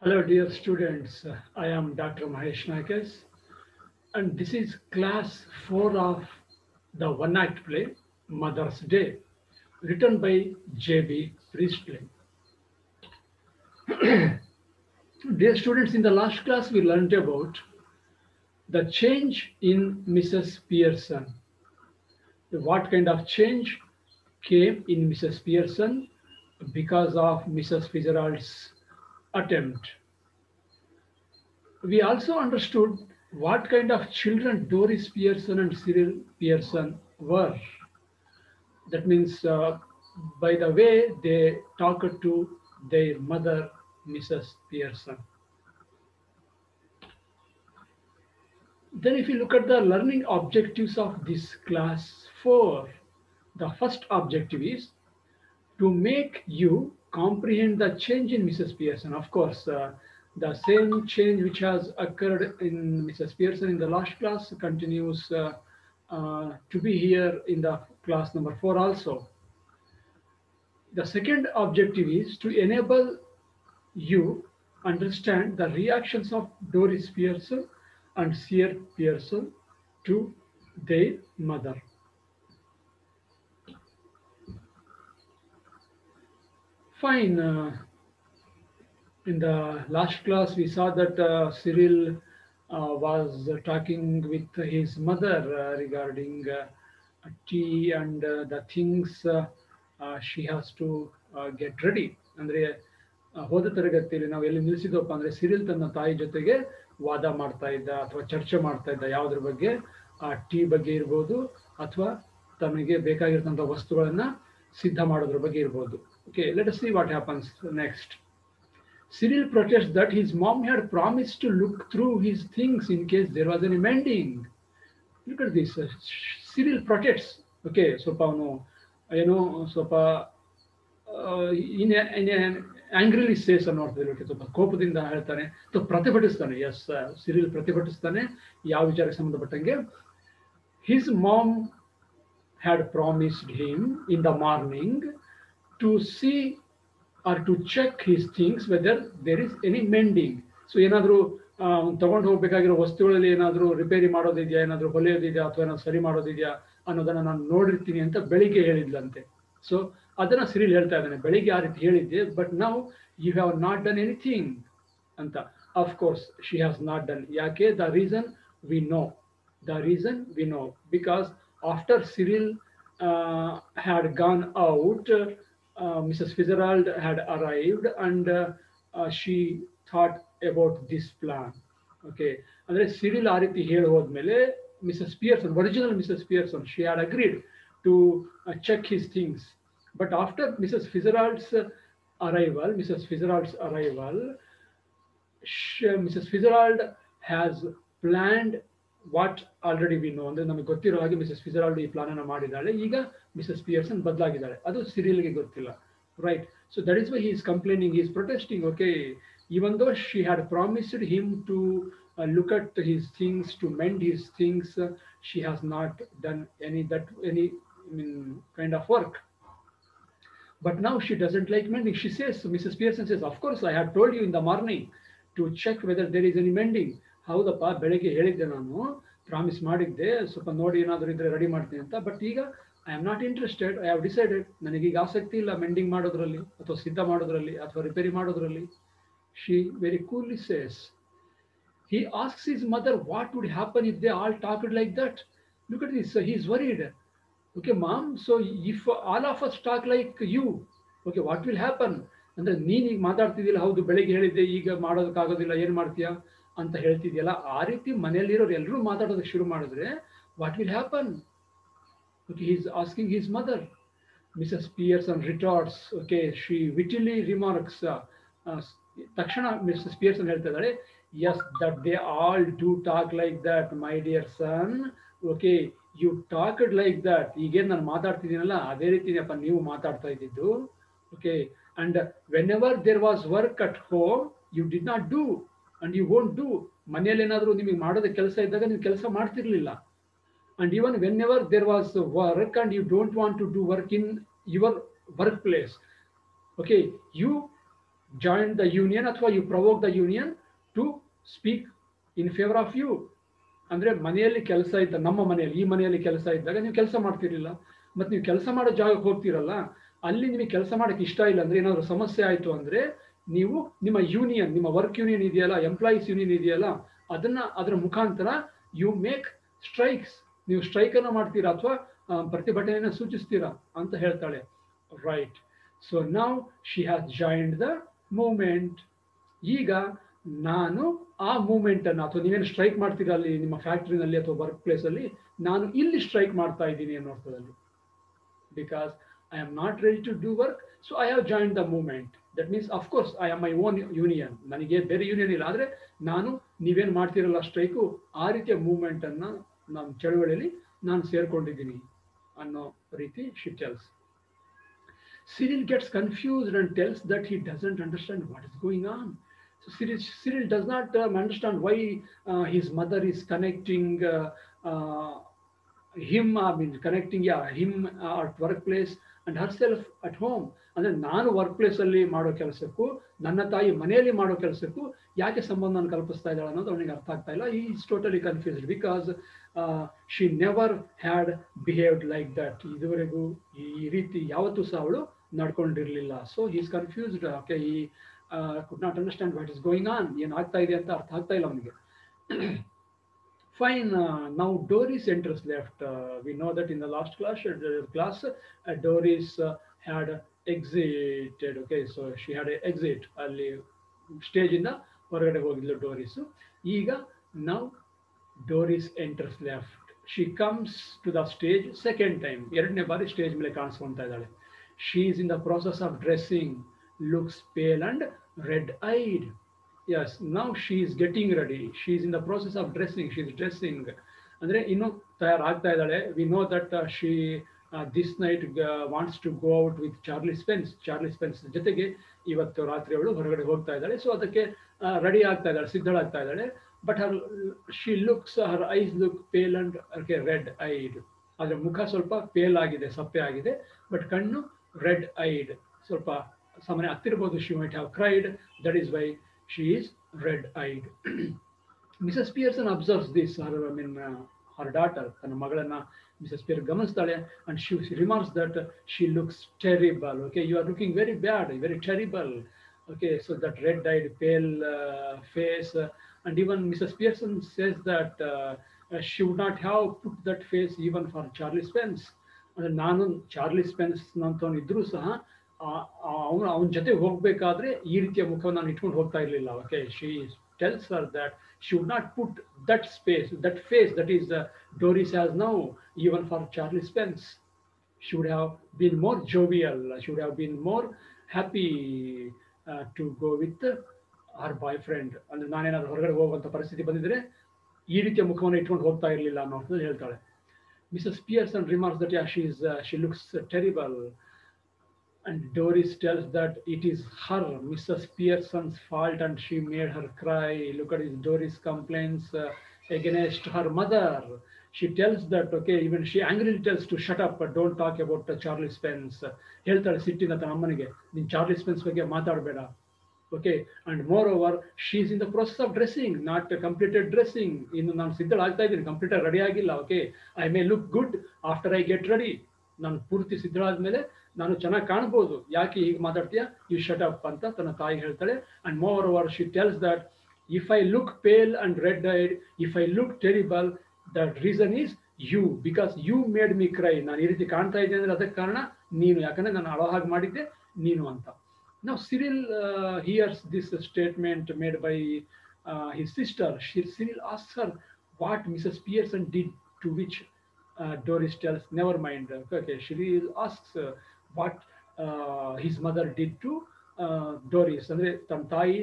Hello, dear students. I am Dr. Mahesh Naik, and this is class 4 of the one act play Mother's Day, written by J B Priestley. Dear students, in the last class, we learned about the change in Mrs. Pearson. What kind of change came in Mrs. Pearson because of Mrs. Fitzgerald's attempt. We also understood what kind of children Doris Pearson and Cyril Pearson were. That means by the way they talked to their mother, Mrs. Pearson. Then if you look at the learning objectives of this class 4, the first objective is to make you comprehend the change in Mrs. Pearson. Of course, the same change which has occurred in Mrs. Pearson in the last class continues to be here in the class number 4 also. The second objective is to enable you understand the reactions of Doris Pearson and Sir Pearson to their mother. Fine. In the last class, we saw that Cyril was talking with his mother regarding tea and the things she has to get ready. ಅಂದ್ರೆ ಹೋದ ತರಗತಿಯಲ್ಲಿ ನಾವು ಎಲ್ಲಿ ನಿಲ್ಲಿಸಿದವಪ್ಪ ಅಂದ್ರೆ Cyril ತನ್ನ ತಾಯಿ ಜೊತೆಗೆ ವಾದ ಮಾಡ್ತಾ ಇದ್ದ ಅಥವಾ ಚರ್ಚೆ ಮಾಡ್ತಾ ಇದ್ದ ಯಾವುದ್ರ ಬಗ್ಗೆ ಆ ಟೀ ಬಗ್ಗೆ ಇರ್ಬೋದು ಅಥವಾ ತನಗೆ ಬೇಕಾಗಿರ್ತಂಥ ವಸ್ತುಗಳನ್ನ ಸಿದ್ಧ ಮಾಡೋದ್ರ ಬಗ್ಗೆ ಇರ್ಬೋದು. Okay, let us see what happens next. Cyril protests that his mom had promised to look through his things in case there was any mending. Look at this. Cyril protests. Okay, ಸ್ವಲ್ಪ ಅವನು ಏನೋ ಸ್ವಲ್ಪ ಆಂಗ್ರಿಲಿ says ಅನ್ನೋ ಅರ್ಥದಲ್ಲಿ ಸ್ವಲ್ಪ ಕೋಪದಿಂದ ಹೇಳ್ತಾನೆ ಅಥವಾ ಪ್ರತಿಭಟಿಸ್ತಾನೆ. ಎಸ್, ಸಿರಿಲ್ ಪ್ರತಿಭಟಿಸ್ತಾನೆ ಯಾವ ವಿಚಾರಕ್ಕೆ ಸಂಬಂಧಪಟ್ಟಂಗೆ. His mom had promised him in the morning to see or to check his things whether there is any mending. So ಏನಾದರೂ ತಗೊಂಡು ಹೋಗ್ಬೇಕಾಗಿರೋ ವಸ್ತುಗಳಲ್ಲಿ ಏನಾದರೂ ರಿಪೇರಿ ಮಾಡೋದಿದೆಯಾ, ಏನಾದರೂ ಹೊಲಿಯೋದಿದೆಯಾ ಅಥವಾ ಏನಾದ್ರು ಸರಿ ಮಾಡೋದಿದೆಯಾ ಅನ್ನೋದನ್ನ ನಾನು ನೋಡಿರ್ತೀನಿ ಅಂತ ಬೆಳಿಗ್ಗೆ ಹೇಳಿದ್ಲಂತೆ. ಸೊ ಅದನ್ನ ಸಿರಿಲ್ ಹೇಳ್ತಾ ಇದ್ದಾನೆ, ಬೆಳಿಗ್ಗೆ ಆ ರೀತಿ ಹೇಳಿದ್ದೆ, ಬಟ್ ನಾವು you have not done anything ಅಂತ. Of course she has not done. ಯಾಕೆ? The reason we know. The reason we know because after Cyril had gone out, Mrs. Fitzgerald had arrived and she thought about this plan. Okay, ಅಂದ್ರೆ Cyril ಆ ರೀತಿ ಹೇಳಿ ಹೋದ್ಮೇಲೆ Mrs Pearson, original Mrs Pearson, she had agreed to check his things. But after Mrs. Fitzgerald's arrival, Mrs. Fitzgerald has planned what already we know. ಅಂದ್ರೆ ನಮಗೆ ಗೊತ್ತಿರೋ ಹಾಗೆ Mrs ಫಿಜರಾಲ್ಡ್ ಈ ಪ್ಲಾನ್ ಅನ್ನ ಮಾಡಿದ್ದಾಳೆ. ಈಗ ಮಿಸಸ್ ಪಿಯರ್ಸನ್ ಬದಲಾಗಿದ್ದಾಳೆ, ಅದು ಸಿರಿಲ್ಗೆ ಗೊತ್ತಿಲ್ಲ. Right. So that is why he is complaining, he is protesting. Okay, even though she had promised him to look at his things, to mend his things, she has not done any kind of work. But now she doesn't like mending. She says, Mrs. Pearson says, of course I had told you in the morning to check whether there is any mending. ಹೌದಪ್ಪ, ಬೆಳಗ್ಗೆ ಹೇಳಿದ್ದೆ, ನಾನು promise ಮಾಡಿದ್ದೆ, ಸ್ವಲ್ಪ ನೋಡಿ ಏನಾದರೂ ಇದ್ರೆ ready ಮಾಡ್ತೀನಿ ಅಂತ. ಬಟ್ ಈಗ I am not interested, I have decided, ನನಗೀಗ ಆಸಕ್ತಿ ಇಲ್ಲ ಮೆಂಡಿಂಗ್ ಮಾಡೋದ್ರಲ್ಲಿ ಅಥವಾ ಸಿದ್ಧ ಮಾಡೋದ್ರಲ್ಲಿ ಅಥವಾ ರಿಪೇರಿ ಮಾಡೋದ್ರಲ್ಲಿ. ಶಿ ವೆರಿ ಕೂಲಿ says. He asks his mother what would happen if they all talked like that. Look at this, he is worried. Okay mom, so if all of us talk like you, okay, what will happen? ಅಂದ್ರೆ ನೀನ್ ಈಗ ಮಾತಾಡ್ತಿದ್ದಿಲ್ಲ, ಹೌದು ಬೆಳಿಗ್ಗೆ ಹೇಳಿದ್ದೆ, ಈಗ ಮಾಡೋದಕ್ಕಾಗೋದಿಲ್ಲ, ಏನ್ ಮಾಡ್ತೀಯಾ ಅಂತ ಹೇಳ್ತಿದ್ಯಲ್ಲ, ಆ ರೀತಿ ಮನೆಯಲ್ಲಿರೋರು ಎಲ್ಲರೂ ಮಾತಾಡೋದಕ್ಕೆ ಶುರು ಮಾಡಿದ್ರೆ what will happen? Okay, he is asking his mother. Mrs Pearson retorts. Okay, she wittily remarks. ತಕ್ಷಣ ಮಿಸಸ್ ಪಿಯರ್ಸನ್ ಹೇಳ್ತಾ ಇದ್ದಾಳೆ, yes, that they all do talk like that my dear son. Okay, you talked like that. ಈಗೇನು ನಾನು ಮಾತಾಡ್ತಿದ್ದೀನಲ್ಲ ಅದೇ ರೀತಿಯಪ್ಪ ನೀವು ಮಾತಾಡ್ತಾ ಇದ್ದಿದ್ದು. Okay, and whenever there was work at home you did not do and you won't do. ಮನೆಯಲ್ಲಿ ಏನಾದರೂ ನಿಮಗೆ ಮಾಡೋದ ಕೆಲಸ ಇದ್ದಾಗ ನೀವು ಕೆಲಸ ಮಾಡ್ತಿರ್ಲಿಲ್ಲ. and even whenever there was work and you don't want to do work in your workplace, okay, you join the union ಅಥವಾ you provoke the union to speak in favour of you. ಅಂದರೆ ಮನೆಯಲ್ಲಿ ಕೆಲಸ ಇದ್ದ, ನಮ್ಮ ಮನೆಯಲ್ಲಿ, ಈ ಮನೆಯಲ್ಲಿ ಕೆಲಸ ಇದ್ದಾಗ ನೀವು ಕೆಲಸ ಮಾಡ್ತಿರ್ಲಿಲ್ಲ, ಮತ್ತು ನೀವು ಕೆಲಸ ಮಾಡೋ ಜಾಗಕ್ಕೆ ಹೋಗ್ತಿರಲ್ಲ, ಅಲ್ಲಿ ನಿಮಗೆ ಕೆಲಸ ಮಾಡೋಕ್ಕೆ ಇಷ್ಟ ಇಲ್ಲ ಅಂದರೆ, ಏನಾದರೂ ಸಮಸ್ಯೆ ಆಯಿತು ಅಂದರೆ, ನೀವು ನಿಮ್ಮ ಯೂನಿಯನ್, ನಿಮ್ಮ ವರ್ಕ್ ಯೂನಿಯನ್ ಇದೆಯಲ್ಲ, ಎಂಪ್ಲಾಯೀಸ್ ಯೂನಿಯನ್ ಇದೆಯಲ್ಲ, ಅದರ ಮುಖಾಂತರ ಯು ಮೇಕ್ ಸ್ಟ್ರೈಕ್ಸ್, ನೀವು ಸ್ಟ್ರೈಕನ್ನು ಮಾಡ್ತೀರಾ ಅಥವಾ ಪ್ರತಿಭಟನೆಯನ್ನು ಸೂಚಿಸ್ತೀರಾ ಅಂತ ಹೇಳ್ತಾಳೆ. Right. So now she has joined the movement. ಈಗ ನಾನು ಆ ಮೂವ್ಮೆಂಟನ್ನು, ಅಥವಾ ನೀವೇನು ಸ್ಟ್ರೈಕ್ ಮಾಡ್ತೀರಾ ಅಲ್ಲಿ ನಿಮ್ಮ ಫ್ಯಾಕ್ಟ್ರಿನಲ್ಲಿ ಅಥವಾ ವರ್ಕ್ ಪ್ಲೇಸಲ್ಲಿ, ನಾನು ಇಲ್ಲಿ ಸ್ಟ್ರೈಕ್ ಮಾಡ್ತಾ ಇದ್ದೀನಿ ಅನ್ನೋ ಅರ್ಥದಲ್ಲಿ. Because I am not ready to do work, so I have joined the movement. That means of course I am my own union, ನನಗೆ ಬೇರೆ ಯೂನಿಯನ್ ಇಲ್ಲ, ಆದರೆ ನಾನು ನೀವೇನು ಮಾಡ್ತಿರಲ್ಲ ಸ್ಟ್ರೈಕು, ಆ ರೀತಿಯ ಮೂವ್ಮೆಂಟನ್ನು, ನಾನು ಚಳುವಳಿಯಲ್ಲಿ ನಾನು ಸೇರ್ಕೊಂಡಿದ್ದೀನಿ ಅನ್ನೋ ರೀತಿ she tells. Cyril gets confused and tells that he doesn't understand what is going on. So Cyril does not understand why his mother is connecting uh, him, him at workplace and herself at home. ಅಂದರೆ ನಾನು work ಪ್ಲೇಸಲ್ಲಿ ಮಾಡೋ ಕೆಲಸಕ್ಕೂ ನನ್ನ ತಾಯಿ ಮನೆಯಲ್ಲಿ ಮಾಡೋ ಕೆಲಸಕ್ಕೂ ಯಾಕೆ ಸಂಬಂಧವನ್ನು ಕಲ್ಪಿಸ್ತಾ ಇದ್ದಾಳೆ ಅನ್ನೋದು ಅವನಿಗೆ ಅರ್ಥ ಆಗ್ತಾ ಇಲ್ಲ. He is totally confused because she never had behaved like that. ಇದುವರೆಗೂ ಈ ರೀತಿ ಯಾವತ್ತೂ ಸಹ ಅವಳು ನಡ್ಕೊಂಡಿರಲಿಲ್ಲ. So he is confused. Okay, he could not understand what is going on, ಏನಾಗ್ತಾ ಇದೆ ಅಂತ ಅರ್ಥ ಆಗ್ತಾ ಇಲ್ಲ ಅವನಿಗೆ. Fine. Now Doris enters left. We know that in the last class, Doris had exited. Okay, so she had an exit. ಅಲ್ಲಿ stage ಇಂದ ಹೊರಗಡೆ ಹೋಗಿದ್ಲು ಡೋರಿಸ್. ಈಗ now Doris enters left. She comes to the stage second time. ಎರಡನೇ ಬಾರಿ stage ಮೇಲೆ ಕಾಣಿಸ್ಕೊಂತಾ ಇದ್ದಾಳೆ. She is in the process of dressing, looks pale and red-eyed. Yes, now she is getting ready. She is in the process of dressing. She is dressing. ಅಂದರೆ ಇನ್ನು ತಯಾರಾಗ್ತಾ ಇದ್ದಾಳೆ. We know that she this night wants to go out with Charlie Spence. Charlie Spence ಜೊತೆಗೆ ಇವತ್ತು ರಾತ್ರಿ ಅವಳು ಹೊರಗಡೆ ಹೋಗ್ತಾ ಇದ್ದಾಳೆ. ಸೊ ಅದಕ್ಕೆ ರೆಡಿ ಆಗ್ತಾ ಇದ್ದಾಳೆ, ಸಿದ್ಧಳಾಗ್ತಾ ಇದ್ದಾಳೆ. But her eyes look pale and red eyed. ಅದರ ಮುಖ ಸ್ವಲ್ಪ ಪೇಲ್ ಆಗಿದೆ, ಸಪ್ಪೆ ಆಗಿದೆ. ಬಟ್ ಕಣ್ಣು ರೆಡ್ ಐಡ್, ಸ್ವಲ್ಪ ಸಾಮಾನ್ಯ ಹತ್ತಿರಬಹುದು. She might have cried. That is why she is red-eyed. Mrs. Pearson observes this. Her daughter, ತನ್ನ ಮಗಳನ್ನ Mrs. Pearson ಗಮನಿಸ್ತಾಳೆ, and she remarks that she looks terrible. Okay, you are looking very bad, very terrible. Okay, so that red-eyed, pale face, and even Mrs. Pearson says that she would not have put that face even for Charlie Spence. ಅಂದರೆ ನಾನು Charlie ಸ್ಪೆನ್ಸ್ ನಂತವನು ಇದ್ರೂ ಸಹ ಅವನ ಜೊತೆ ಹೋಗ್ಬೇಕಾದ್ರೆ ಈ ರೀತಿಯ ಮುಖವನ್ನು ನಾನು ಇಟ್ಕೊಂಡು ಹೋಗ್ತಾ ಇರಲಿಲ್ಲ. Okay, she tells her that she would not put that face that is Doris has now even for Charlie Spence. She would have been more jovial. She would have been more happy to go with her boyfriend. ಅಂದರೆ ನಾನೇನಾದ್ರು ಹೊರಗಡೆ ಹೋಗುವಂಥ ಪರಿಸ್ಥಿತಿ ಬಂದಿದ್ರೆ ಈ ರೀತಿಯ ಮುಖವನ್ನು ಇಟ್ಕೊಂಡು ಹೋಗ್ತಾ ಇರಲಿಲ್ಲ ಅನ್ನೋದು ಹೇಳ್ತಾಳೆ. Mrs. Pearson remarks that she looks terrible. And Doris tells that it is her, Mrs. Pearson's fault, and she made her cry. Look at this, Doris complains against her mother. She tells that, okay, even she angrily tells to shut up, but don't talk about Charlie Spence. ಹೇಳ್ತಾಳೆ ಸಿಟ್ಟಿನ ತನ್ನ ಅಮ್ಮನಿಗೆ, ನೀನು Charlie ಸ್ಪೆನ್ಸ್ ಬಗ್ಗೆ ಮಾತಾಡಬೇಡ. Okay, and moreover, she is in the process of dressing, not completed dressing. ಇನ್ನು ನಾನು ಸಿದ್ಧಳಾಗ್ತಾ ಇದ್ದೀನಿ, complete ready ಆಗಿಲ್ಲ. Okay, I may look good after I get ready. ನಾನು ಪೂರ್ತಿ ಸಿದ್ಧಳಾದ್ಮೇಲೆ ನಾನು ಚೆನ್ನಾಗಿ ಕಾಣ್ಬೋದು, ಯಾಕೆ ಹೀಗೆ ಮಾತಾಡ್ತೀಯಾ, ಯು ಶಟ್ ಅಪ್ ಅಂತ ತನ್ನ ತಾಯಿಗೆ ಹೇಳ್ತಾಳೆ. And moreover she tells that if I look pale and red eyed, if I look terrible, the reason is you, because you made me cry. ನಾನು ಈ ರೀತಿ ಕಾಣ್ತಾ ಇದ್ದೆ ಅಂದರೆ ಅದಕ್ಕೆ ಕಾರಣ ನೀನು, ಯಾಕಂದರೆ ನಾನು ಅಳೋ ಹಾಗೆ ಮಾಡಿದ್ದೆ ನೀನು ಅಂತ. Now Cyril hears this statement made by his sister. Cyril asks her what Mrs. Pearson did, to which Doris tells, never mind. Okay, Cyril asks what his mother did to Doris. ಅಂದರೆ ತನ್ನ ತಾಯಿ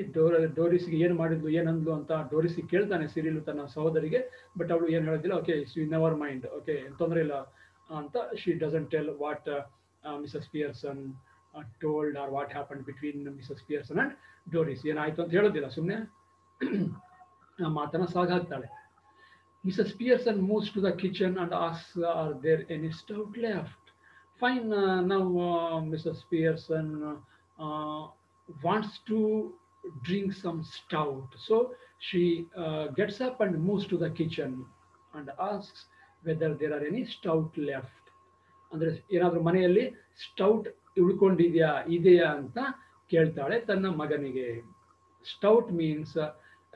ಡೋರಿಸ್ಗೆ ಏನು ಮಾಡಿದ್ಲು, ಏನಂದ್ಲು ಅಂತ ಡೋರಿಸ್ಗೆ ಕೇಳ್ತಾನೆ Cyril ತನ್ನ ಸಹೋದರಿಗೆ. But ಅವಳು ಏನು ಹೇಳೋದಿಲ್ಲ. ಓಕೆ, ನೆವರ್ ಮೈಂಡ್, ಓಕೆ, ತೊಂದರೆ ಇಲ್ಲ ಅಂತ. She doesn't tell what Mrs. Pearson told or what happened between Mrs. Pearson and Doris. ಏನಾಯ್ತು ಅಂತ ಹೇಳೋದಿಲ್ಲ, ಸುಮ್ಮನೆ ಆ ಮಾತನ್ನ ಸಾಗಾಗ್ತಾಳೆ. Mrs. Pearson moves to the kitchen and asks, are there any stout left? Fine. Now Mrs. Pearson wants to drink some stout. So she gets up and moves to the kitchen and asks whether there are any stout left. ಅಂದ್ರೆ ಏನಾದರೂ ಮನೆಯಲ್ಲಿ stout ಇದೆಯಾ ಅಂತ ಕೇಳ್ತಾಳೆ ತನ್ನ ಮಗನಿಗೆ. Stout means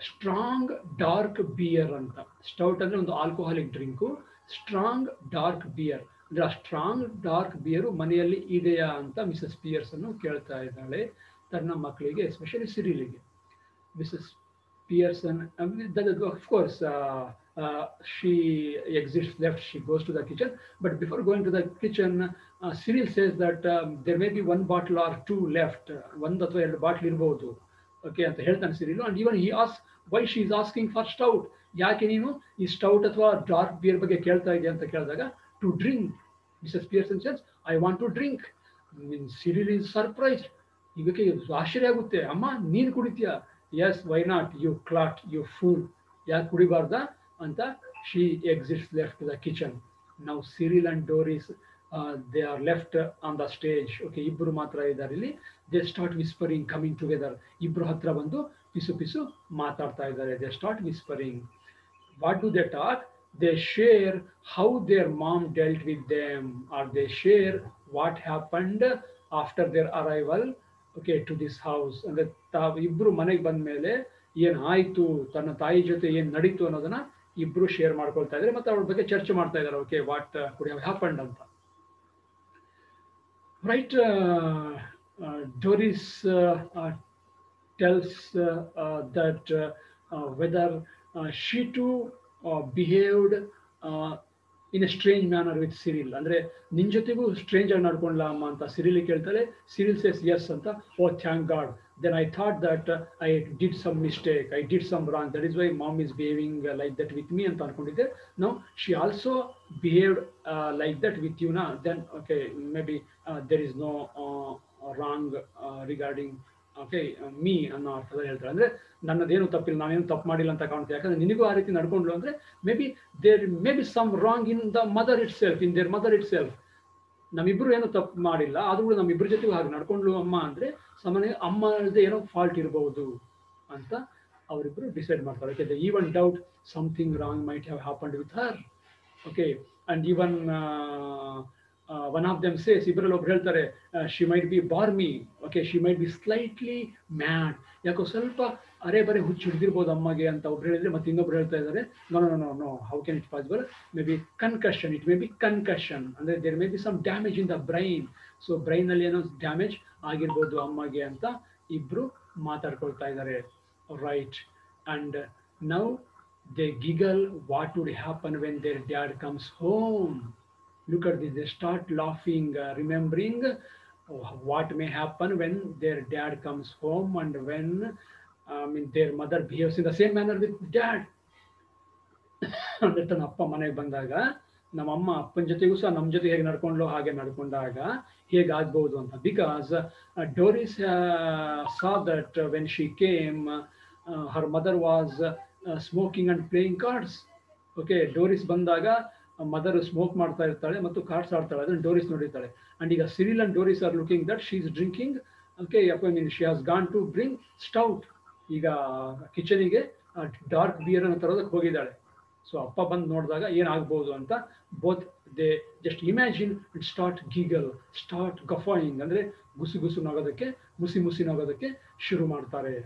strong dark beer ಅಂತ. Stout ಅಂದ್ರೆ ಒಂದು alcoholic drink. Strong dark beer ಅಂದ್ರೆ ಆ ಸ್ಟ್ರಾಂಗ್ ಡಾರ್ಕ್ ಬಿಯರು ಮನೆಯಲ್ಲಿ ಇದೆಯಾ ಅಂತ ಮಿಸಸ್ ಪಿಯರ್ಸ್ ಅನ್ನು ಕೇಳ್ತಾ ಇದ್ದಾಳೆ ತನ್ನ ಮಕ್ಕಳಿಗೆ, especially ಸಿರಿಲಿಗೆ. Mrs. Pearson, of course, she exits left, she goes to the kitchen. But before going to the kitchen, Cyril says that there may be one bottle or two left. One ಅಥವಾ ಎರಡು bottle ಇರಬಹುದು, okay ಅಂತ ಹೇಳ್ತಾನೆ Cyril. And even he ask why she is asking for stout. ಯಾಕೆ ನೀನು ಈ stout ಅಥವಾ dark beer ಬಗ್ಗೆ ಕೇಳ್ತಾ ಇದೆಯಾ ಅಂತ ಕೇಳಿದಾಗ, to drink. Mrs Pearson says I want to drink. Cyril is surprised. ಇದಕ್ಕೆ ಆಶ್ಚರ್ಯ ಆಗುತ್ತೆ. ಅಮ್ಮ ನೀನು ಕುಡಿತೀಯಾ? Yes, why not, you clot, you fool, ಯಾಕೆ ಕುಡಿಬಾರ್ದ ಅಂತ. She exits left the kitchen. ನಾವು Cyril and Doris they are left on the stage. Okay, ಇಬ್ಬರು ಮಾತ್ರ ಇದ್ದಾರೆ ಇಲ್ಲಿ. They start whispering, coming together. ಇಬ್ಬರು ಹತ್ರ ಬಂದು ಪಿಸು ಪಿಸು ಮಾತಾಡ್ತಾ ಇದ್ದಾರೆ. They start whispering. What do they talk? They share how their mom dealt with them, or they share what happened after their arrival, okay, to this house. ಅಂದ್ರೆ ಇಬ್ರು ಮನೆಗೆ ಬಂದ ಮೇಲೆ ಏನ್ ಆಯ್ತು, ತನ್ನ ತಾಯಿ ಜೊತೆ ಏನ್ ನಡೀತು ಅನ್ನೋದನ್ನ ಇಬ್ರು ಶೇರ್ ಮಾಡ್ಕೊಳ್ತಾ ಇದ್ದಾರೆ, ಮತ್ತೆ ಅವ್ರ ಬಗ್ಗೆ ಚರ್ಚೆ ಮಾಡ್ತಾ ಇದ್ದಾರೆ. Okay, what could have happened ಅಂತ. Right. Doris tells that whether she too behaved in a strange manner with Cyril. ಅಂದ್ರೆ ನಿನ್ ಜೊತೆಗೂ ಸ್ಟ್ರೇಂಜ್ ಆಗಿ ನಡ್ಕೊಂಡ್ಲ ಅಮ್ಮ ಅಂತ ಸಿರಿಲ್ ಕೇಳ್ತಾಳೆ. ಸಿರಿಲ್ ಸೇಸ್ ಎಸ್ ಅಂತ. Oh thank God, then I thought that I did some mistake, I did some wrong, that is why mom is behaving like that with me ಅಂತ ಅನ್ಕೊಂಡಿದ್ದೆ. No, she also behaved like that with you ನಾ. Then okay, may be there is no wrong regarding okay me ಅನ್ನೋ ಅರ್ಥದಲ್ಲಿ ಹೇಳ್ತಾರೆ. ಅಂದ್ರೆ ನನ್ನದೇನು ತಪ್ಪಿಲ್ಲ, ನಾನೇನು ತಪ್ಪು ಮಾಡಿಲ್ಲ ಅಂತ ಕಾಣುತ್ತೆ. ಯಾಕಂದ್ರೆ ನಿನಗೂ ಆ ರೀತಿ ನಡ್ಕೊಂಡ್ಲು ಅಂದ್ರೆ may be there may be some wrong in the mother itself, in their mother itself. ನಮ್ಮಿಬ್ರು ಏನು ತಪ್ಪು ಮಾಡಿಲ್ಲ, ಆದ್ರೂ ಕೂಡ ನಮ್ಮಿಬ್ರ ಜೊತೆಗೂ ಹಾಗೆ ನಡ್ಕೊಂಡ್ಲು ಅಮ್ಮ ಅಂದ್ರೆ ಸಾಮಾನ್ಯ ಅಮ್ಮದೇ ಏನೋ ಫಾಲ್ಟ್ ಇರಬಹುದು ಅಂತ ಅವರಿಬ್ರು ಡಿಸೈಡ್ ಮಾಡ್ತಾರೆ. Okay, they even doubt something wrong might have happened with her. Okay, and even one of them says, ಇಬ್ಬರಲ್ಲಿ ಒಬ್ರು ಹೇಳ್ತಾರೆ, she might be Barmy. Okay, she might be slightly mad. ಯಾಕೋ ಸ್ವಲ್ಪ ಅರೆ ಬರೆ ಹುಚ್ಚು ಹಿಡಿದಿರ್ಬೋದು ಅಮ್ಮಗೆ ಅಂತ ಒಬ್ರು ಹೇಳಿದ್ರೆ, ಮತ್ತೆ ಇನ್ನೊಬ್ರು ಹೇಳ್ತಾ ಇದ್ದಾರೆ, no no no no, how can it possible, may be concussion, it may be concussion. ಅಂದ್ರೆ there may be some damage in the brain. So ಬ್ರೈನ್ ನಲ್ಲಿ ಏನೋ ಡ್ಯಾಮೇಜ್ ಆಗಿರ್ಬೋದು ಅಮ್ಮಗೆ ಅಂತ ಇಬ್ರು ಮಾತಾಡ್ಕೊಳ್ತಾ ಇದ್ದಾರೆ. Right. And now they giggle what would happen when their dad comes home. Look at this, they start laughing, remembering what may happen when their dad comes home and when their mother behaves in the same manner with dad. ಅಂದ್ರೆ ತನ್ನ ಅಪ್ಪ ಮನೆಗೆ ಬಂದಾಗ ನಮ್ಮ ಅಮ್ಮ ಅಪ್ಪನ ಜೊತೆಗೂ ಸಹ ನಮ್ಮ ಜೊತೆ ಹೇಗೆ ನಡ್ಕೊಂಡ್ಲೋ ಹಾಗೆ ನಡ್ಕೊಂಡಾಗ ಹೇಗಾಗ್ಬಹುದು ಅಂತ. Because Doris saw that when she came, her mother was smoking and playing cards. Okay, Doris ಬಂದಾಗ ಮದರ್ ಸ್ಮೋಕ್ ಮಾಡ್ತಾ ಇರ್ತಾಳೆ ಮತ್ತು ಕಾರ್ಡ್ಸ್ ಆಡ್ತಾಳೆ, ಅದನ್ನು ಡೋರಿಸ್ ನೋಡಿರ್ತಾಳೆ. ಅಂಡ್ ಈಗ Cyril and Doris are looking that she is drinking. Okay, she has gone to bring stout. ಈಗ ಕಿಚನಿಗೆ ಡಾರ್ಕ್ ಬಿಯರ್ ಅನ್ನು ತರೋದಕ್ಕೆ ಹೋಗಿದ್ದಾಳೆ. ಸೊ ಅಪ್ಪ ಬಂದು ನೋಡಿದಾಗ ಏನಾಗ್ಬೋದು ಅಂತ both they just imagine and start giggle, start guffawing. ಅಂದ್ರೆ ಗುಸು ಗುಸು ನಗೋದಕ್ಕೆ, ಮುಸಿ ಮುಸಿ ನಗೋದಕ್ಕೆ ಶುರು ಮಾಡ್ತಾರೆ.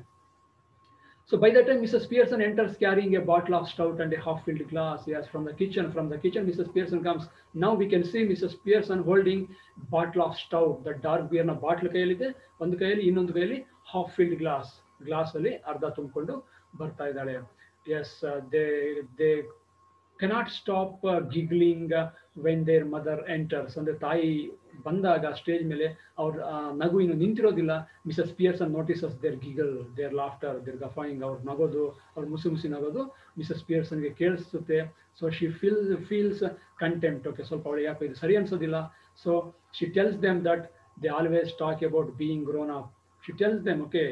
So by the time Mrs. Pearson enters carrying a bottle of stout and a half-filled glass, yes, from the kitchen, Mrs. Pearson comes. Now we can see Mrs. Pearson holding bottle of stout, the dark beer na bottle ಕೈಯಲ್ಲಿದೆ, ಒಂದು ಕೈಯಲ್ಲಿ, ಇನ್ನೊಂದು ಕೈಯಲ್ಲಿ half-filled glass ಅಲ್ಲಿ ಅರ್ಧ ತುಂಬಿಕೊಂಡು ಬರ್ತಾ ಇದ್ದಾಳೆ. Yes, they cannot stop giggling when their mother enters. ಅಂದ್ರೆ ತಾಯಿ ಬಂದಾಗ ಸ್ಟೇಜ್ ಮೇಲೆ ಅವ್ರ ನಗು ಇನ್ನು ನಿಂತಿರೋದಿಲ್ಲ. Mrs Pearson notices their giggle, their laughter, their guffawing. ಅವ್ರು ನಗೋದು, ಅವ್ರು ಮುಸಿ ಮುಸಿ ನಗೋದು ಮಿಸಸ್ ಪಿಯರ್ಸನ್ಗೆ ಕೇಳಿಸುತ್ತೆ. So she feels contempt. Okay, ಸ್ವಲ್ಪ ಅವಳು ಯಾಕೆ ಇದು ಸರಿ ಅನ್ಸೋದಿಲ್ಲ. So she tells them that they always talk about being grown up. She tells them, okay,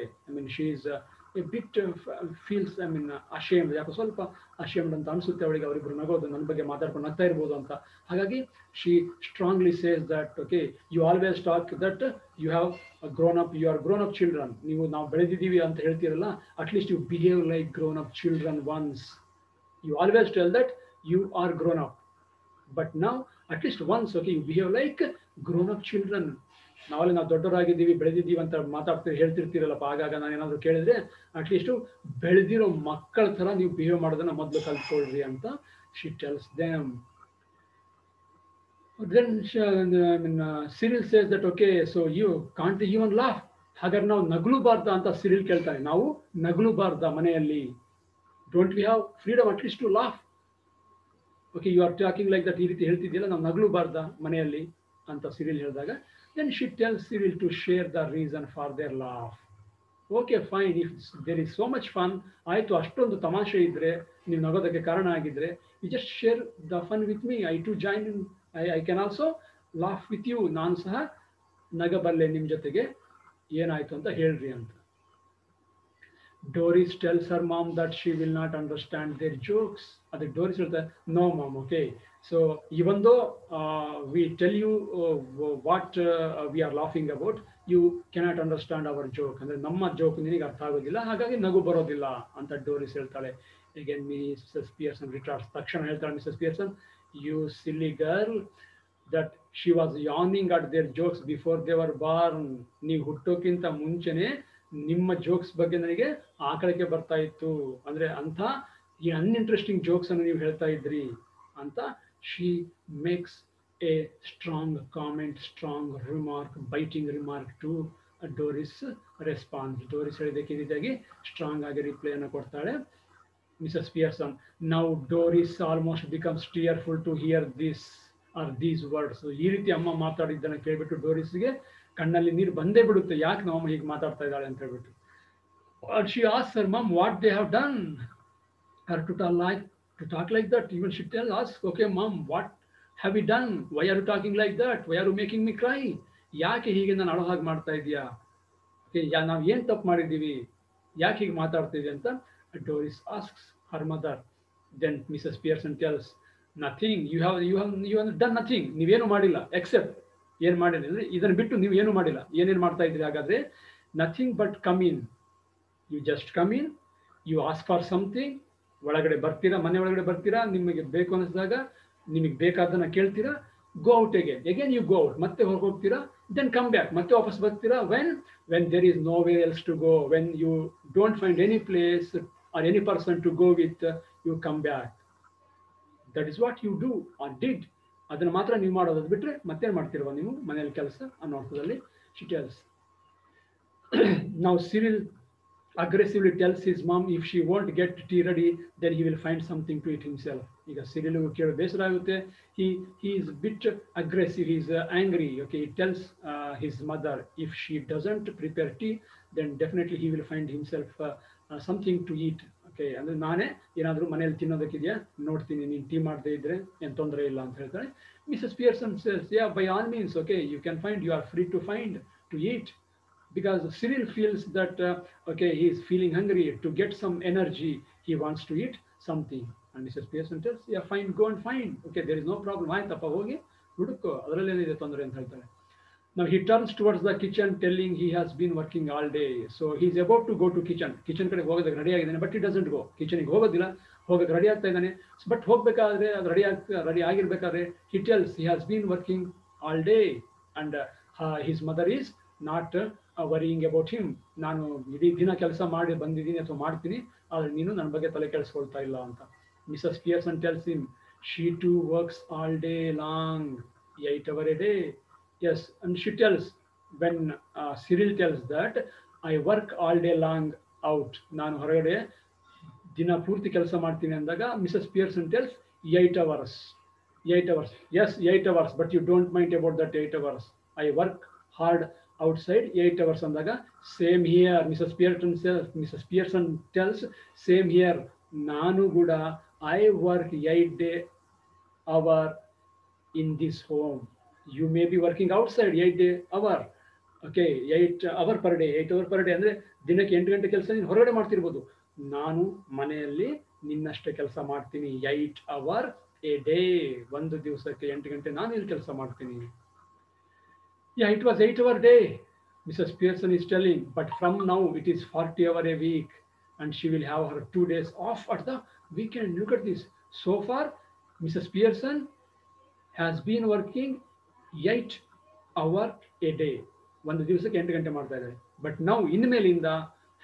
she is a bit feels I mean ashamed, ಯಾಕೋ ಸ್ವಲ್ಪ ಅಶೇಮ್ಡ್ ಅಂತ ಅನಿಸುತ್ತೆ ಅವಳಿಗೆ, ಅವರಿಬ್ಬರು ನಗೋದು ನನ್ನ ಬಗ್ಗೆ ಮಾತಾಡ್ಕೊಂಡು ನಗ್ತಾ ಇರ್ಬೋದು ಅಂತ. ಹಾಗಾಗಿ she strongly says that okay you always talk that you have grown up, you are grown up children, ನಾವು ಬೆಳೆದಿದ್ದೀವಿ ಅಂತ ಹೇಳ್ತೀರಲ್ಲ, at least you behave like grown up children ones. You always tell that you are grown up, but now at least once okay you behave like grown up children. ನಾವಲ್ಲಿ ನಾವು ದೊಡ್ಡವರಾಗಿದ್ದೀವಿ ಬೆಳೆದಿದ್ದೀವಿ ಅಂತ ಮಾತಾಡ್ತೀವಿ ಹೇಳ್ತಿರ್ತೀರಲ್ಲಪ್ಪ, ಆಗಾಗ ನಾನು ಏನಾದರೂ ಕೇಳಿದ್ರೆ ಅಟ್ಲೀಸ್ಟು ಬೆಳೆದಿರೋ ಮಕ್ಕಳ ಥರ ನೀವು ಬಿಹೇವ್ ಮಾಡೋದನ್ನ ಮೊದಲು ಕಲ್ತ್ಕೊಳ್ರಿ ಅಂತ she tells them. Then Cyril says that okay so you can't even laugh, ಹಾಗಾದ್ರೆ ನಾವು ನಗಲುಬಾರ್ದ ಅಂತ ಸಿರಿಲ್ ಕೇಳ್ತಾನೆ. ನಾವು ನಗಲುಬಾರ್ದ ಮನೆಯಲ್ಲಿ, don't we have freedom at least to laugh? Okay you are talking like that, ಈ ರೀತಿ ಹೇಳ್ತಿದ್ದಿಲ್ಲ, ನಾವು ನಗಲುಬಾರ್ದ ಮನೆಯಲ್ಲಿ ಅಂತ ಸಿರಿಲ್ ಹೇಳಿದಾಗ then she tells Cyril to share the reason for their laugh. Okay fine, if there is so much fun, ಆಯಿತು ಅಷ್ಟೊಂದು ತಮಾಷೆ ಇದ್ರೆ, ನೀವು ನಗೋದಕ್ಕೆ ಕಾರಣ ಆಗಿದ್ರೆ, you just share the fun with me, I too join in, I can also laugh with you, ನಾನು ಸಹ ನಗಬಲ್ಲೆ ನಿಮ್ಮ ಜೊತೆಗೆ, ಏನಾಯಿತು ಅಂತ ಹೇಳ್ರಿ ಅಂತ. Doris tells her mom that she will not understand their jokes. Adhe Doris ಹೇಳ್ತಾರೆ, no mom, okay. So even though we tell you what we are laughing about, you cannot understand our joke. ಅಂದ್ರೆ ನಮ್ಮ joke ನಿನಗೆ ಅರ್ಥ ಆಗೋದಿಲ್ಲ, ಹಾಗಾಗಿ ನಗು ಬರೋದಿಲ್ಲ ಅಂತ ಡೋರಿಸ್ ಹೇಳ್ತಾಳೆ. Again Mrs. Pearson retorts, ತಕ್ಷಣ ಹೇಳ್ತಾಳೆ Mrs Pearson, you silly girl, that she was yawning at their jokes before they were born. ನೀವು ಹುಟ್ಟೋಕ್ಕಿಂತ ಮುಂಚೆನೆ ನಿಮ್ಮ ಜೋಕ್ಸ್ ಬಗ್ಗೆ ನನಗೆ ಆಕಳಕ್ಕೆ ಬರ್ತಾ ಇತ್ತು, ಅಂದ್ರೆ ಅಂಥ ಈ ಅನ್ಇಂಟ್ರೆಸ್ಟಿಂಗ್ ಜೋಕ್ಸ್ ಅನ್ನು ನೀವು ಹೇಳ್ತಾ ಇದ್ರಿ ಅಂತ she makes a strong comment, strong remark, baiting remark to Doris response. Doris ಹೇಳಿದ್ದಕ್ಕೆ ಈ ರೀತಿಯಾಗಿ ಸ್ಟ್ರಾಂಗ್ ಆಗಿ ರಿಪ್ಲೈ ಅನ್ನು ಕೊಡ್ತಾಳೆ Mrs Pearson. Now Doris almost becomes tearful to hear this or these words. ಈ ರೀತಿ ಅಮ್ಮ ಮಾತಾಡಿದ್ದನ್ನು ಕೇಳ್ಬಿಟ್ಟು ಡೋರಿಸ್ಗೆ ಕಣ್ಣಲ್ಲಿ ನೀರು ಬಂದೇ ಬಿಡುತ್ತೆ, ಯಾಕೆ ನಮ್ಮಮ್ಮ ಹೀಗೆ ಮಾತಾಡ್ತಾ ಇದ್ದಾಳೆ ಅಂತ ಹೇಳ್ಬಿಟ್ಟು. She asks her mum what they have done her to talk like that. Even she tells us, okay mom, what have you done, why are you talking like that, why are you making me cry, ಯಾಕೆ ಹೀಗೆ ನಾನು ಅಳೋ ಹಾಗೆ ಮಾಡ್ತಾ ಇದೀಯಾ, ನಾವು ಏನು ತಪ್ಪು ಮಾಡಿದ್ದೀವಿ, ಯಾಕೆ ಹೀಗೆ ಮಾತಾಡ್ತಿದ್ವಿ ಅಂತ Doris asks her mother. Then Mrs Pearson tells, nothing, you have done nothing, ನೀವೇನು ಮಾಡಿಲ್ಲ, ಎಕ್ಸೆಪ್ಟ್ ಏನು ಮಾಡಿಲ್ಲ ಅಂದರೆ ಇದನ್ನು ಬಿಟ್ಟು ನೀವು ಏನು ಮಾಡಿಲ್ಲ, ಏನೇನು ಮಾಡ್ತಾ ಇದ್ರಿ ಹಾಗಾದರೆ, nothing but come in, you just come in, you ask for something, ಒಳಗಡೆ ಬರ್ತೀರಾ, ಮನೆ ಒಳಗಡೆ ಬರ್ತೀರಾ, ನಿಮಗೆ ಬೇಕು ಅನ್ನಿಸಿದಾಗ ನಿಮಗೆ ಬೇಕಾದನ್ನ ಕೇಳ್ತೀರಾ, go out again you go out, ಮತ್ತೆ ಹೋಗ್ತೀರಾ, ದೆನ್ ಕಮ್ ಬ್ಯಾಕ್, ಮತ್ತೆ ವಾಪಸ್ ಬರ್ತೀರಾ, when there is nowhere else to go, when you don't find any place or any person to go with, you come back. That is what you do or did, ಅದನ್ನು ಮಾತ್ರ ನೀವು ಮಾಡೋದು, ಅದು ಬಿಟ್ಟರೆ ಮತ್ತೇನು ಮಾಡ್ತಿರುವ ನೀವು ಮನೆಯಲ್ಲಿ ಕೆಲಸ ಅನ್ನೋ ಅರ್ಥದಲ್ಲಿ she tells. Now Cyril aggressively tells his mom if she won't get tea ready then he will find something to eat himself. ಈಗ ಸಿರಿಲ್ ಕೇಳಿ ಬೇಸರ ಆಗುತ್ತೆ, he is bit aggressive, he is angry, okay. He tells his mother if she doesn't prepare tea then definitely he will find himself something to eat, okay. ಅಂದ್ರೆ ನಾನೇ ಏನಾದರೂ ಮನೆಯಲ್ಲಿ ತಿನ್ನೋದಕ್ಕಿದೆಯಾ ನೋಡ್ತೀನಿ, ನೀನು ಟೀ ಮಾಡದೇ ಇದ್ರೆ ಏನು ತೊಂದರೆ ಇಲ್ಲ ಅಂತ ಹೇಳ್ತಾಳೆ. Mrs Pearson says, yeah by all means, okay, you can find, you are free to find to eat, because Cyril feels that okay, he is feeling hungry, to get some energy he wants to eat something. And Mrs. Pearson tells, yeah fine, go and find, okay, there is no problem, ಆಯ್ತಪ್ಪ ಹೋಗಿ ಹುಡುಕೋ, ಅದರಲ್ಲಿ ಏನಿದೆ ತೊಂದರೆ ಅಂತ ಹೇಳ್ತಾರೆ. Now he turns towards the kitchen telling he has been working all day, so he is about to go to kitchen ಕಡೆ ಹೋಗೋದಕ್ಕೆ ready ಆಗಿದ್ದಾನೆ, ಬಟ್ he doesn't go, ಕಿಚನ್ಗೆ ಹೋಗೋದಿಲ್ಲ, ಹೋಗಕ್ಕೆ ರೆಡಿ ಆಗ್ತಾ ಇದ್ದಾನೆ, ಬಟ್ ಹೋಗ್ಬೇಕಾದ್ರೆ ಅದು ready ಆಗಿರ್ಬೇಕಾದ್ರೆ he tells he has been working all day and his mother is not varying about him, ನಾನು ಇಡೀ ದಿನ ಕೆಲಸ ಮಾಡಿ ಬಂದಿದ್ದೀನಿ ಅಥವಾ ಮಾಡ್ತೀನಿ, ಆದರೆ ನೀನು ನನ್ನ ಬಗ್ಗೆ ತಲೆ ಕೆಡಿಸ್ಕೊಳ್ತಾ ಇಲ್ಲ ಅಂತ. Mrs Pearson tells him, she too works all day long, 8 hours a day. Yes, and she tells, when Cyril tells that I work all day long out, ನಾನು ಹೊರಗಡೆ ದಿನ ಪೂರ್ತಿ ಕೆಲಸ ಮಾಡ್ತೀನಿ ಅಂದಾಗ Mrs Pearson tells 8 hours. Yes 8 hours, but you don't mind about that 8 hours, I work hard outside 8 hours ಅಂದಾಗ same here, Mrs Pearson tells, same here, ನಾನು ಕೂಡ I work 8 hours in this home, you may be working outside 8 hours, okay 8 hour per day ಅಂದರೆ ದಿನಕ್ಕೆ 8 ಗಂಟೆ ಕೆಲಸ ನೀನು ಹೊರಗಡೆ ಮಾಡ್ತಿರ್ಬೋದು. ನಾನು ಮನೆಯಲ್ಲಿ ನಿನ್ನಷ್ಟೇ ಕೆಲಸ ಮಾಡ್ತೀನಿ 8 ಅವರ್ ಎ ಡೇ. ಒಂದು ದಿವಸಕ್ಕೆ 8 ಗಂಟೆ ನಾನು ಇಲ್ಲಿ ಕೆಲಸ ಮಾಡ್ತೀನಿ. Yeah, it was 8 hour day, Mrs. Pearson is telling, but from now it is 40 hour a week and she will have her 2 days off at the weekend. Look at this. So far, Mrs. Pearson has been working 8 hour a day. ಒಂದು ದಿವಸಕ್ಕೆ 8 ಗಂಟೆ ಮಾಡ್ತಾ ಇದ್ದಾರೆ. But ನಾವು ಇನ್ಮೇಲಿಂದ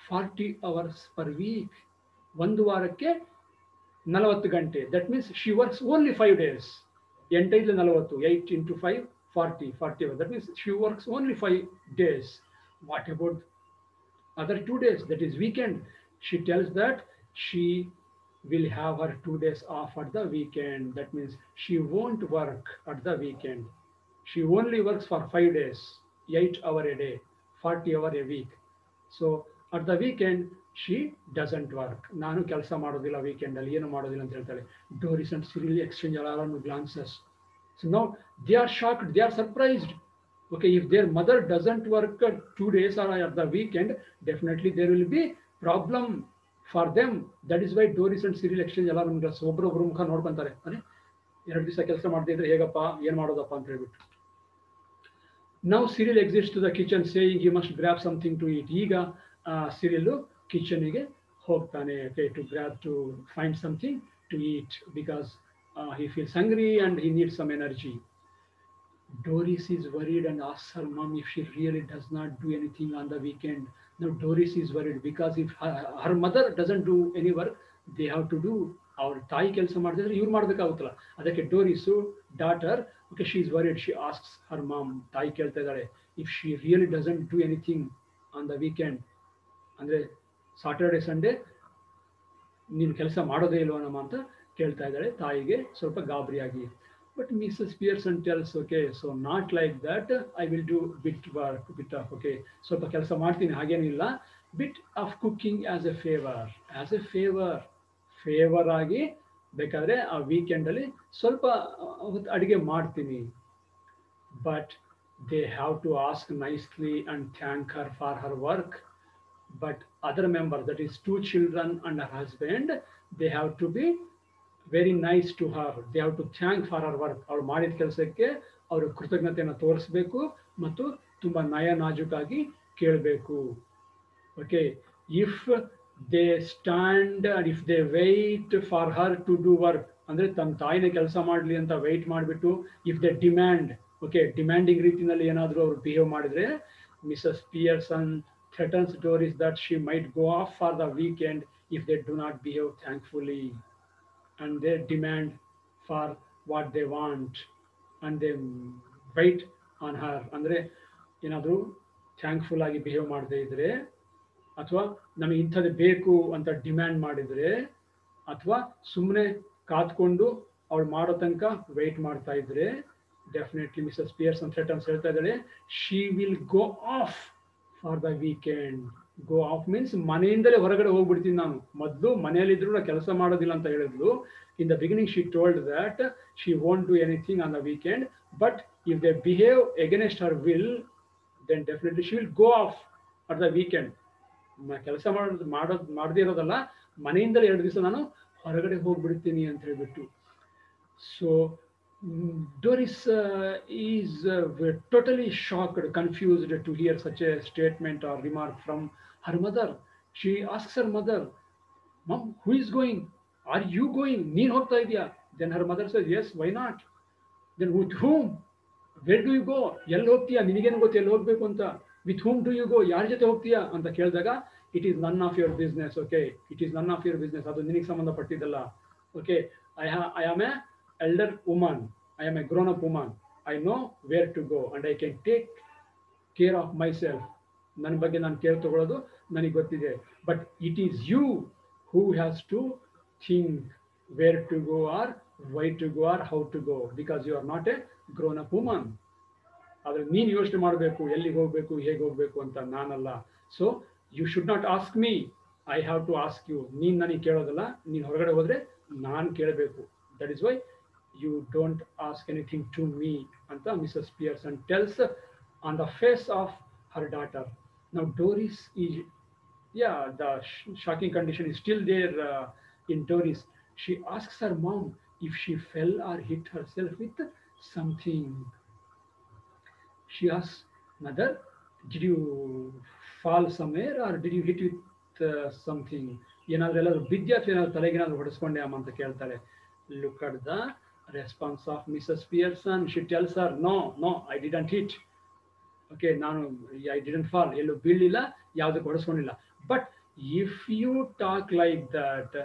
40 hours per week. ಒಂದು ವಾರಕ್ಕೆ 40 ಗಂಟೆ. That means she works only 5 days. 8 8 into 5 40 hours. That means she works only 5 days. What about other 2 days? That is weekend. She tells that she will have her 2 days off at the weekend. That means she won't work at the weekend. She only works for 5 days, 8 hour a day, 40 hour a week. So at the weekend she doesn't work. ನಾನು ಕೆಲಸ ಮಾಡೋದಿಲ್ಲ weekend ಅಲ್ಲಿ, ಏನು ಮಾಡೋದಿಲ್ಲ ಅಂತ ಹೇಳ್ತಾಳೆ. Doris and Cyril exchange alarmed glances. So now they are shocked, they are surprised. Okay, if their mother doesn't work 2 days or at the weekend, definitely there will be problem for them. That is why Doris and Cyril exchange alarm glances. ಒಬ್ಬರೊಬ್ಬರು ಮುಖ ನೋಡ್ಕೊಂತಾರೆ. ಅರೆ 2 ದಿವಸ ಕೆಲಸ ಮಾಡದೇ ಇದ್ರೆ ಹೇಗಪ್ಪ, ಏನು ಮಾಡೋದಪ್ಪ ಅಂತ ಹೇಳ್ಬಿಟ್ಟು. Now Cyril exits to the kitchen saying he must grab something to eat. ಈಗ Cyril ಕಿಚನ್ಗೆ ಹೋಗ್ತಾನೆ, okay, to find something to eat because he feels hungry and he needs some energy. Doris is worried and asks her mom if she really does not do anything on the weekend. Now Doris is worried because if her mother doesn't do any work, they have to do. ಅವ್ರ ತಾಯಿ ಕೆಲಸ ಮಾಡ್ತಿದ್ರೆ ಇವ್ರು ಮಾಡ್ಬೇಕಾಗುತ್ತಲ್ಲ. ಅದಕ್ಕೆ Doris daughter, okay, she is worried. She asks her mom, ತಾಯಿ ಕೇಳ್ತಾ ಇದ್ದಾಳೆ, if she really doesn't do anything on the weekend, ಅಂದರೆ ಸಾಟರ್ಡೆ ಸಂಡೇ ನೀನು ಕೆಲಸ ಮಾಡೋದೇ ಇಲ್ವ ನಮ್ಮ ಅಂತ ಕೇಳ್ತಾ ಇದ್ದಾಳೆ ತಾಯಿಗೆ, ಸ್ವಲ್ಪ ಗಾಬರಿಯಾಗಿ. But Mrs Pearson tells, okay, so not like that, I will do bit work, bit of, okay, ಸ್ವಲ್ಪ ಕೆಲಸ ಮಾಡ್ತೀನಿ ಹಾಗೇನಿಲ್ಲ, bit of cooking as a favour, as a favour ಆಗಿ ಬೇಕಾದರೆ ಆ ವೀಕೆಂಡಲ್ಲಿ ಸ್ವಲ್ಪ ಅಡುಗೆ ಮಾಡ್ತೀನಿ. But they have to ask nicely and thank her for her work. But other members, that is 2 children and her husband, they have to be very nice to her. They have to thank for her work. ಅವಳು ಮಾಡಿದ ಕೆಲಸಕ್ಕೆ ಅವರು ಕೃತಜ್ಞತೆಯನ್ನು ತೋರಿಸಬೇಕು ಮತ್ತು ತುಂಬ ನಯ ನಾಜೂಕಾಗಿ ಕೇಳಬೇಕು. Okay, if they stand and if they wait for her to do work, ಅಂದರೆ ತಮ್ಮ ತಾಯಿನ ಕೆಲಸ ಮಾಡಲಿ ಅಂತ ವೆಯ್ಟ್ ಮಾಡಿಬಿಟ್ಟು, if they demand, okay, demanding ರೀತಿಯಲ್ಲಿ ಏನಾದರೂ ಅವರು ಬಿಹೇವ್ ಮಾಡಿದರೆ, Mrs Pearson threatens Doris that she might go off for the weekend if they do not behave thankfully, and they demand for what they want and they wait on her. ಅಂದರೆ ಏನಾದರೂ thankful ಆಗಿ behave ಮಾಡದೇ ಇದ್ದರೆ, ಅಥವಾ ನಮಗೆ ಇಂಥದ್ದು ಬೇಕು ಅಂತ ಡಿಮ್ಯಾಂಡ್ ಮಾಡಿದರೆ, ಅಥವಾ ಸುಮ್ಮನೆ ಕಾತ್ಕೊಂಡು ಅವಳು ಮಾಡೋ ತನಕ ವೆಯ್ಟ್ ಮಾಡ್ತಾ ಇದ್ರೆ, ಡೆಫಿನೆಟ್ಲಿ ಮಿಸಸ್ ಪಿಯರ್ಸನ್ ಥ್ರೆಟನ್ಸ್ ಹೇಳ್ತಾ ಇದ್ದಾಳೆ, she will go of for the weekend. Go of means ಮನೆಯಿಂದಲೇ ಹೊರಗಡೆ ಹೋಗ್ಬಿಡ್ತೀನಿ ನಾನು. ಮೊದಲು ಮನೆಯಲ್ಲಿದ್ರು ನಾನು ಕೆಲಸ ಮಾಡೋದಿಲ್ಲ ಅಂತ ಹೇಳಿದ್ಲು. In the beginning she told that she won't do anything on the weekend, but if they behave against her will, then definitely she will go off at the weekend. ಕೆಲಸ ಮಾಡದೇ ಇರೋದಲ್ಲ, ಮನೆಯಿಂದಲೇ 2 ದಿವಸ ನಾನು ಹೊರಗಡೆ ಹೋಗ್ಬಿಡ್ತೀನಿ ಅಂತ ಹೇಳ್ಬಿಟ್ಟು. So Doris is totally shocked, confused to hear such a statement or remark from her mother. She asks her mother, "Mom, who is going? Are you going? Neen hogta idya?" Then her mother says, "Yes, why not?" Then with whom? Where do you go? Elli hogtiya? Ninigenu gottu elli hogbeku anta. With whom do you go? Yaar jote hogtiya anta ಕೇಳಿದಾಗ, it is none of your business. Okay, it is none of your business. ಅದು ನಿನಗೆ ಸಂಬಂಧಪಟ್ಟಿದ್ದಲ್ಲ. Okay, I am a elder woman, I am a grown up woman, I know where to go and I can take care of myself. ನನ್ನ ಬಗ್ಗೆ ನಾನು care ತಗೊಳ್ಳೋದು ನನಗೆ ಗೊತ್ತಿದೆ. But it is you who has to think where to go or why to go or how to go, because you are not a grown up woman. ಆದರೆ ನೀನು ಯೋಚನೆ ಮಾಡಬೇಕು ಎಲ್ಲಿಗೆ ಹೋಗಬೇಕು ಹೇಗೆ ಹೋಗಬೇಕು ಅಂತ, ನಾನಲ್ಲ. So you should not ask me, I have to ask you. ನೀನು ನನಗೆ ಕೇಳೋದಲ್ಲ, ನೀನು ಹೊರಗಡೆ ಹೋದರೆ ನಾನು ಕೇಳಬೇಕು. That is why you don't ask anything to me anta Mrs. Pearson tells on the face of her daughter. Now Doris is, yeah, the shocking condition is still there in Doris. She asks her mom if she fell or hit herself with something. She asks, Mother, did you fall somewhere or did you hit with something? ಏನಾದ್ರೂ ಎಲ್ಲಾದ್ರೂ ಬಿದ್ಯಾ ಅಥವಾ ಏನಾದ್ರು ತಲೆಗೇನಾದ್ರೂ ಹೊಡೆಸ್ಕೊಂಡೆ ಅಮ್ಮ ಅಂತ ಕೇಳ್ತಾರೆ. Look at the response of Mrs. Pearson. She tells her, no, no, I didn't hit. Okay, ನಾನು I didn't fall, ಎಲ್ಲೂ ಬೀಳಲಿಲ್ಲ, ಯಾವುದಕ್ಕೆ ಹೊಡೆಸ್ಕೊಂಡಿಲ್ಲ. But if you talk like that,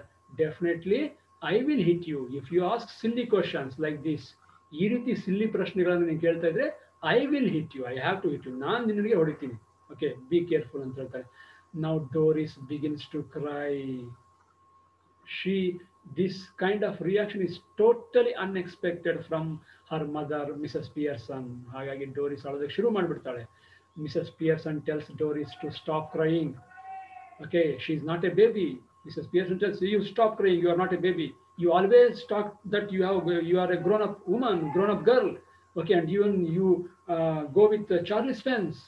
definitely I will hit you. If you ask silly questions like this, ಈ ರೀತಿ silly ಪ್ರಶ್ನೆಗಳನ್ನು ನೀವು ಕೇಳ್ತಾ ಇದ್ರೆ, I will hit you, I have to hit you, ನಾನು ನಿನಗೆ ಹೊಡಿತೀನಿ. ಓಕೆ, ಬಿ ಕೇರ್ಫುಲ್ ಅಂತ ಹೇಳ್ತಾರೆ. Now Doris begins to cry. she this kind of reaction is totally unexpected from her mother, Mrs. Pearson. ಹಾಗಾಗಿ ಡೋರಿಸ್ ಅಳೋದಕ್ಕೆ ಶುರು ಮಾಡಿಬಿಡ್ತಾಳೆ. Mrs. Pearson tells Doris to stop crying. Okay, she is not a baby. Mrs. Pearson tells you, stop crying, you are not a baby. You always talk that you are a grown up woman, grown up girl. Okay, and even you go with Charlie Spence.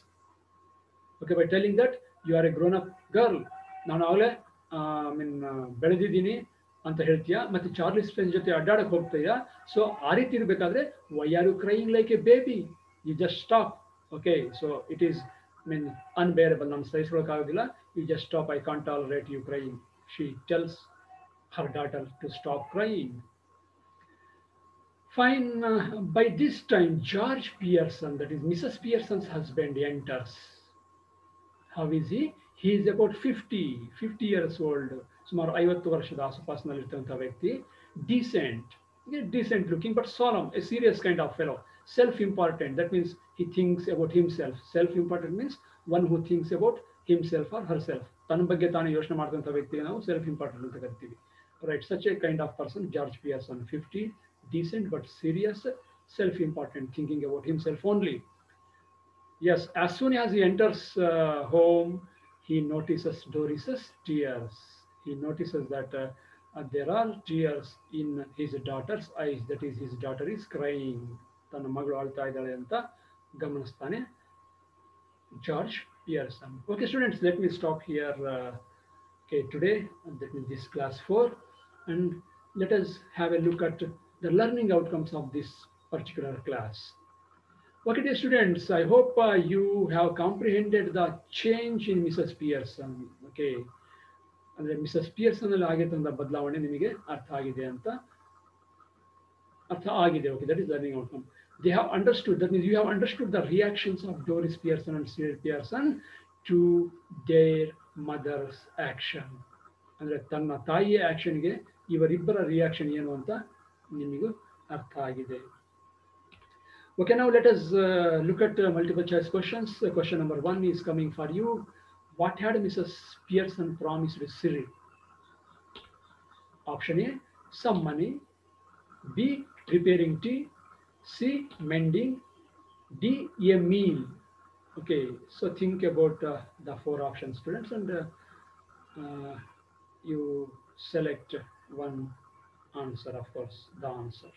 Okay, by telling that you are a grown up girl. ನಾನು ಆಗಲೇ ಬೆಳೆದಿದ್ದೀನಿ ಅಂತ ಹೇಳ್ತೀಯಾ, ಮತ್ತೆ ಚಾರ್ಲಿಸ್ friends ಜೊತೆ ಅಡ್ಡಾಡಕ್ಕೆ ಹೋಗ್ತೀಯಾ. So ಆ ರೀತಿ ಇರಬೇಕಾದ್ರೆ why are you crying like a baby, you just stop. Okay, so it is unbearable, ನಾನು ಸಹಿಸ್ಕೊಳ್ಳೋಕ್ಕಾಗೋದಿಲ್ಲ, you just stop, I can't tolerate you crying. She tells her daughter to stop crying. Fine. By this time, George Pearson, that is Mrs. Pearson's husband, enters. How is he? He is about 50 years old. ಸುಮಾರು 50 ವರ್ಷದ ಆಸುಪಾಸಿನಲ್ಲಿರ್ತಂಥ ವ್ಯಕ್ತಿ. Decent looking, but solemn, a serious kind of fellow. Self-important, that means he thinks about himself. Self-important means one who thinks about himself or herself. ತನ್ನ ಬಗ್ಗೆ ತಾನು ಯೋಚನೆ ಮಾಡ್ತಂಥ ವ್ಯಕ್ತಿಗೆ ನಾವು self important ಅಂತ ಕರಿತೀವಿ. Right, such a kind of person, George Pearson, 50, decent but serious, self-important, thinking about himself only. Yes, as soon as he enters home, he notices Doris's tears. He notices that there are tears in his daughter's eyes. That is, his daughter is crying. ತನ್ನ ಮಗಳು ಅಳ್ತಾ ಇದ್ದಾಳೆ ಅಂತ ಗಮನಿಸ್ತಾನೆ George Pearson. Okay, students, let me stop here. Okay, today, that means this class 4, and let us have a look at the learning outcomes of this particular class. Okay, dear students, I hope you have comprehended the change in Mrs. Pearson. Okay, ಅಂದರೆ Mrs Pearson ಅಲ್ಲಿ ಆಗಿದ್ದಂಥ ಬದಲಾವಣೆ ನಿಮಗೆ ಅರ್ಥ ಆಗಿದೆ. Okay, that is learning outcome. They have understood, that means you have understood the reactions of Doris Pearson and Cyril Pearson to their mother's action. ಅಂದರೆ ತನ್ನ ತಾಯಿಯ ಆಕ್ಷನ್ಗೆ ಇವರಿಬ್ಬರ ರಿಯಾಕ್ಷನ್ ಏನು ಅಂತ ನಿಮಗೂ ಅರ್ಥ ಆಗಿದೆ. Okay, now let us look at multiple choice questions. Question number 1 is coming for you. What had Mrs. Pearson promised Cyril? Option A, some money. B, preparing tea. C, mending. D, a meal. Okay, so think about the 4 options, students, and you select one answer, of course, the answer.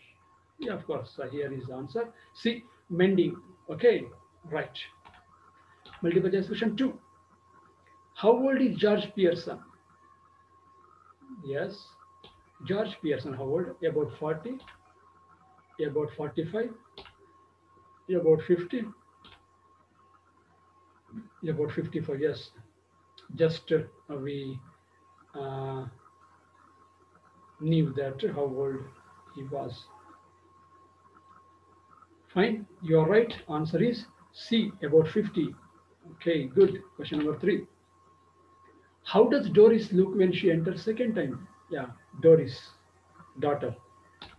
Yeah, of course, here is the answer. C, mending. Okay, right. Multiple choice question 2. How old is George Pearson? Yes, George Pearson, how old? About 40, about 45, about 50, about 55. Yes, just we knew that how old he was. Fine, you are right. Answer is C, about 50. Okay, good. Question number 3. How does Doris look when she enters second time? Yeah, Doris, daughter,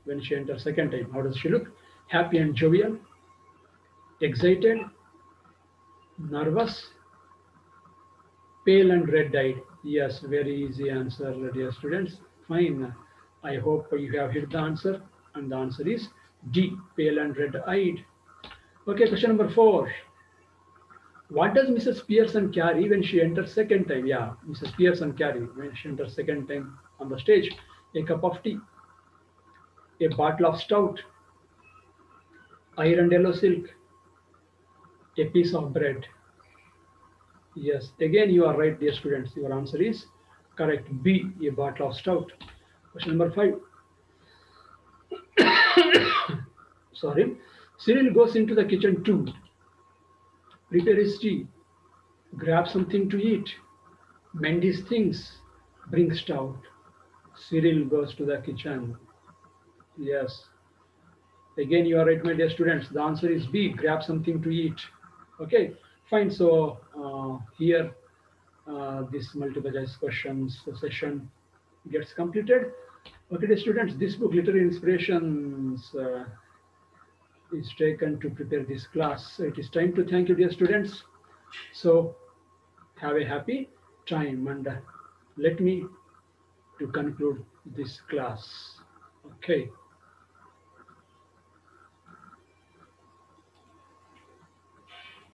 when she enters second time, how does she look? Happy and jovial, excited, nervous, pale and red-eyed? Yes, very easy answer, dear students. Fine. I hope you have hit the answer, and the answer is D, pale and red-eyed. Okay, question number 4. What does Mrs. Pearson carry when she enters second time? Yeah, Mrs. Pearson carry when she enters second time on the stage. A cup of tea, a bottle of stout, iron yellow silk, a piece of bread. Yes, again you are right, dear students. Your answer is correct. B, a bottle of stout. Question number 5. Sorry. Cyril goes into the kitchen to prepare his tea, grab something to eat, mend his things, bring stout. Cyril goes to the kitchen. Yes. Again, you are right, my dear students. The answer is B, grab something to eat. Okay, fine. So here, this multiple choice questions session gets completed. Okay, dear students, this book, Literary Inspirations, is taken to prepare this class. So it is time to thank you, dear students. So have a happy time, and let me to conclude this class. Okay.